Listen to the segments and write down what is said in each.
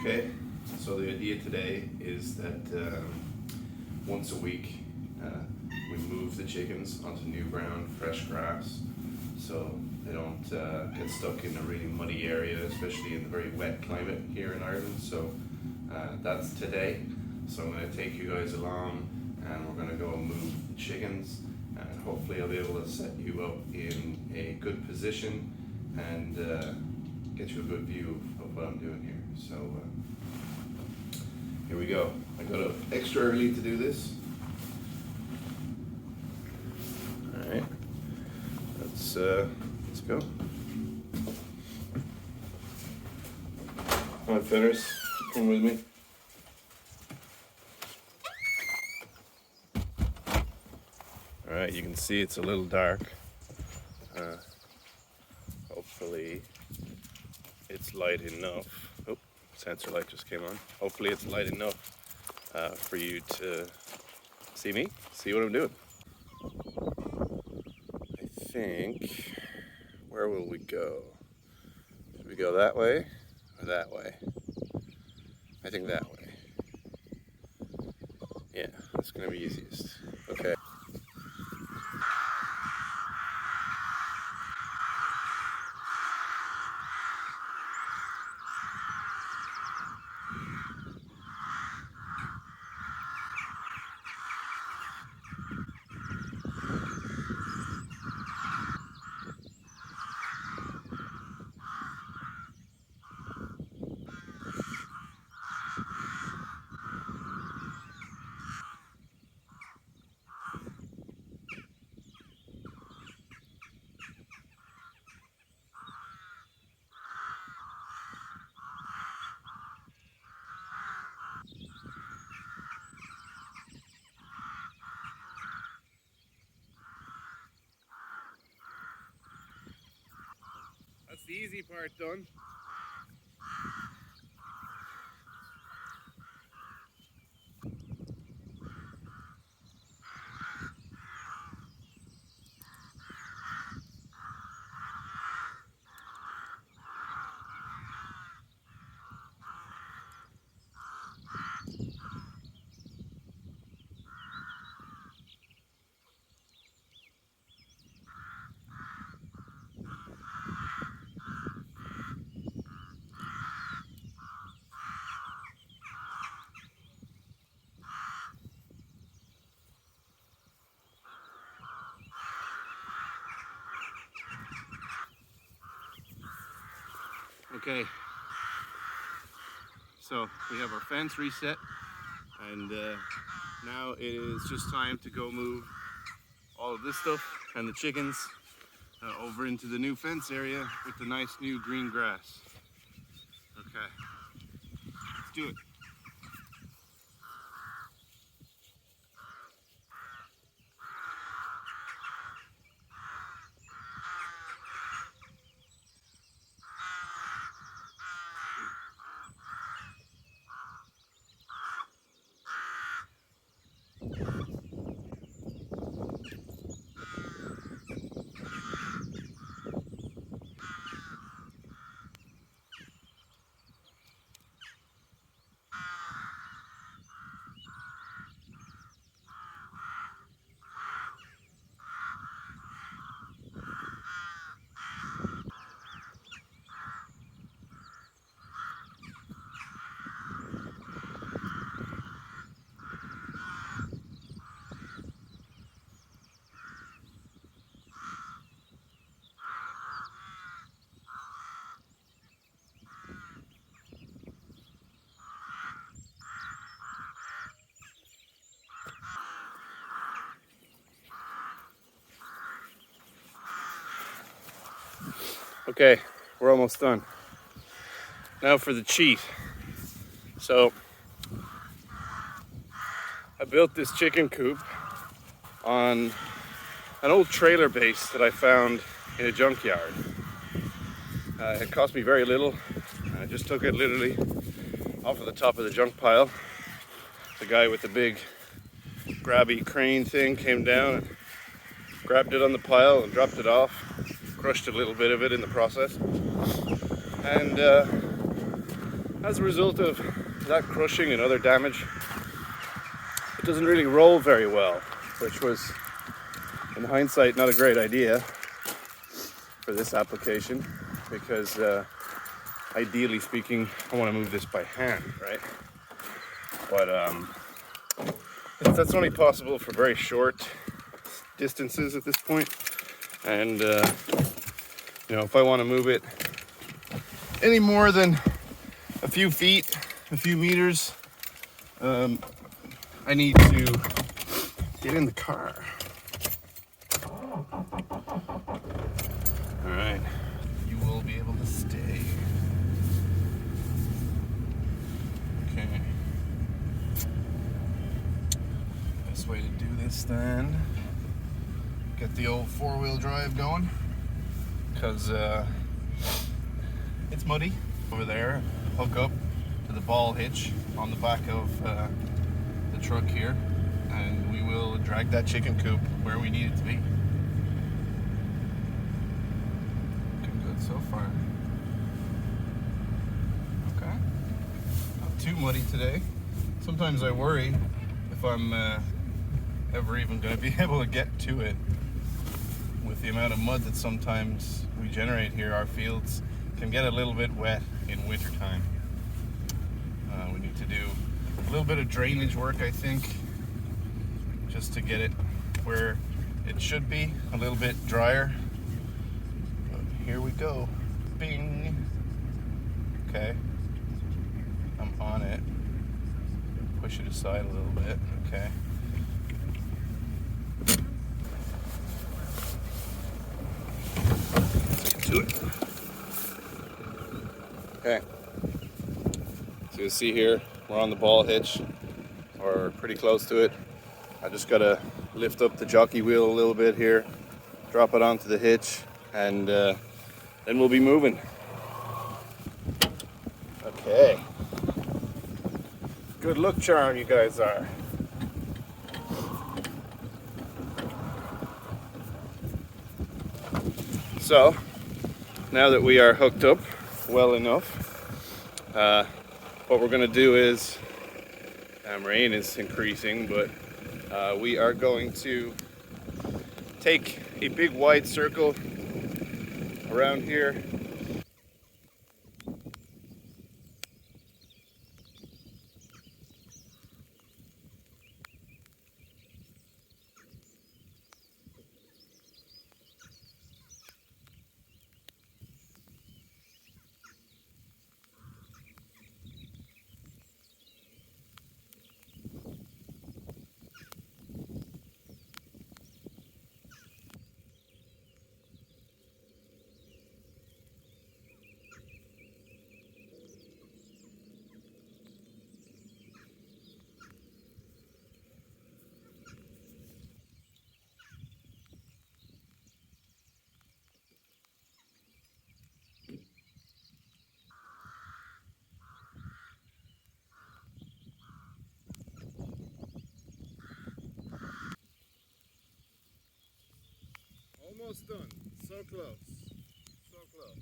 Okay, so the idea today is that once a week we move the chickens onto new ground, fresh grass, so they don't get stuck in a really muddy area, especially in the very wet climate here in Ireland. So that's today. So I'm going to take you guys along and we're going to go move the chickens, and hopefully I'll be able to set you up in a good position and get you a good view of what I'm doing here. So here we go. I got up extra early to do this. All right, let's go. Come on, Fenris, come with me. All right, you can see it's a little dark. Hopefully it's light enough. Oh, sensor light just came on. Hopefully it's light enough for you to see me, see what I'm doing. I think, where will we go? Should we go that way or that way? I think that way. Yeah, that's gonna be easiest. Okay. That's the easy part done. Okay, so we have our fence reset, and now it is just time to go move all of this stuff and the chickens over into the new fence area with the nice new green grass. Okay, let's do it. Okay, we're almost done. Now for the cheat. So I built this chicken coop on an old trailer base that I found in a junkyard. It cost me very little. I just took it literally off of the top of the junk pile. The guy with the big grabby crane thing came down and grabbed it on the pile and dropped it off. Crushed a little bit of it in the process. And as a result of that crushing and other damage, it doesn't really roll very well, which was, in hindsight, not a great idea for this application, because ideally speaking, I want to move this by hand, right? But that's only possible for very short distances at this point. And you know, if I want to move it any more than a few feet, a few meters, I need to get in the car. All right, you will be able to stay. Okay. Best way to do this then, get the old four-wheel drive going, because it's muddy over there. Hook up to the ball hitch on the back of the truck here, and we will drag that chicken coop where we need it to be. Looking good so far. Okay. Not too muddy today. Sometimes I worry if I'm ever even going to be able to get to it. With the amount of mud that sometimes we generate here, our fields can get a little bit wet in wintertime. We need to do a little bit of drainage work, I think, just to get it where it should be, a little bit drier. But here we go. Bing. Okay. I'm on it. Push it aside a little bit. Okay. To it. Okay. So you see here, we're on the ball hitch, or pretty close to it. I just gotta lift up the jockey wheel a little bit here, drop it onto the hitch, and then we'll be moving. Okay. Good luck charm, you guys are. So, now that we are hooked up well enough, what we're going to do is, rain is increasing, but we are going to take a big wide circle around here. Almost done. So close. So close.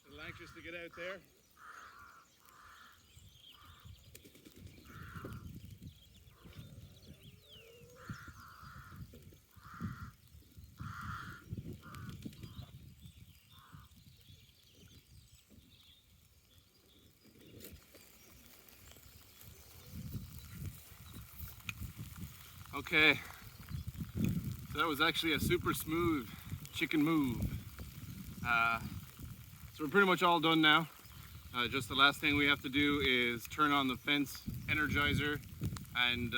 A little anxious to get out there. Okay, so that was actually a super smooth chicken move. So we're pretty much all done now. Just the last thing we have to do is turn on the fence energizer and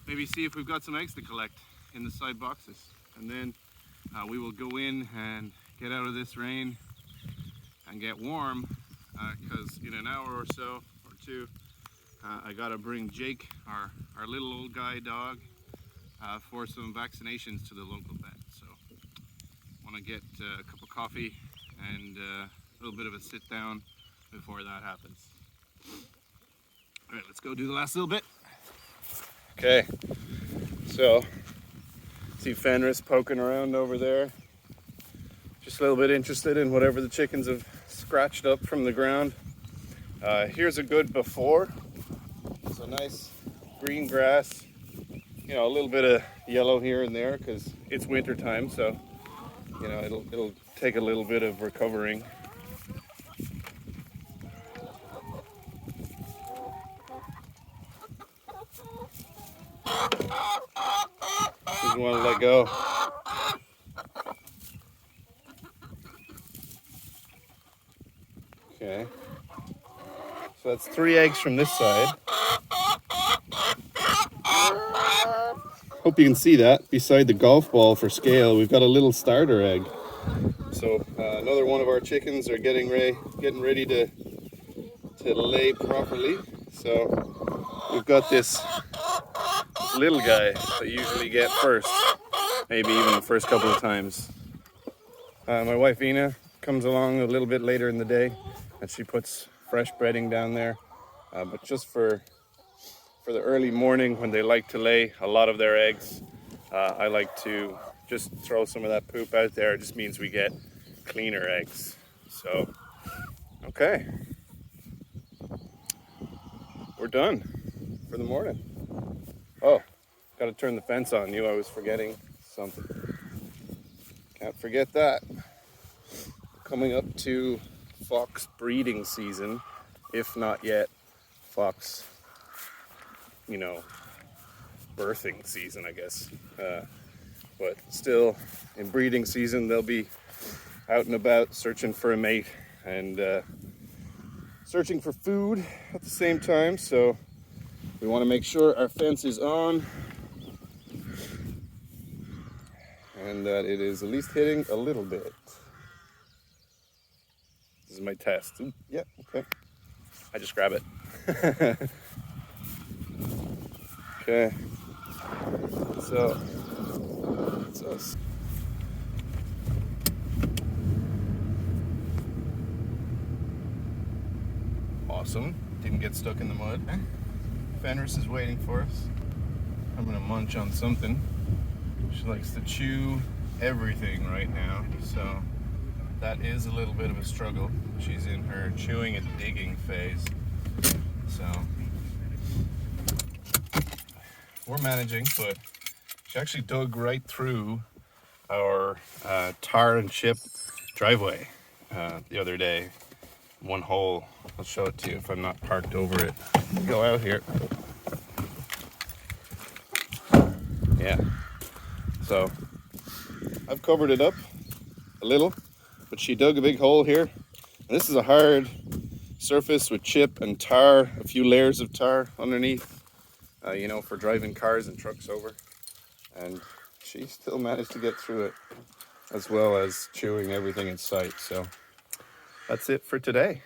maybe see if we've got some eggs to collect in the side boxes. And then we will go in and get out of this rain and get warm, because in an hour or so, or two, I gotta bring Jake, our little old guy dog, for some vaccinations to the local vet. So want to get a cup of coffee and a little bit of a sit down before that happens. All right, let's go do the last little bit. Okay, so see Fenris poking around over there. Just a little bit interested in whatever the chickens have scratched up from the ground. Here's a good before. It's a nice green grass. You know, a little bit of yellow here and there because it's winter time, so you know it'll take a little bit of recovering. Doesn't want to let go. Okay, so that's 3 eggs from this side. Hope you can see that beside the golf ball for scale. We've got a little starter egg. So another one of our chickens are getting ready to lay properly. So we've got this little guy that you usually get first, maybe even the first couple of times. My wife Ina comes along a little bit later in the day, and she puts fresh bedding down there. But just for the early morning when they like to lay a lot of their eggs, I like to just throw some of that poop out there. It just means we get cleaner eggs. So, okay. We're done for the morning. Oh, got to turn the fence on. Knew I was forgetting something. Can't forget that. Coming up to fox breeding season, if not yet fox, you know, birthing season, I guess. But still, in breeding season, they'll be out and about searching for a mate and searching for food at the same time. So we want to make sure our fence is on and that it is at least hitting a little bit. This is my test. Ooh, yeah, okay. I just grab it. Okay. So it's us. Awesome. Didn't get stuck in the mud. Fenris is waiting for us. I'm gonna munch on something. She likes to chew everything right now, so that is a little bit of a struggle. She's in her chewing and digging phase, so we're managing. But she actually dug right through our tar and chip driveway the other day. One hole. I'll show it to you if I'm not parked over it. Go out here. Yeah. So I've covered it up a little, but she dug a big hole here. And this is a hard surface with chip and tar, a few layers of tar underneath, you know, for driving cars and trucks over. And she still managed to get through it, as well as chewing everything in sight. So that's it for today.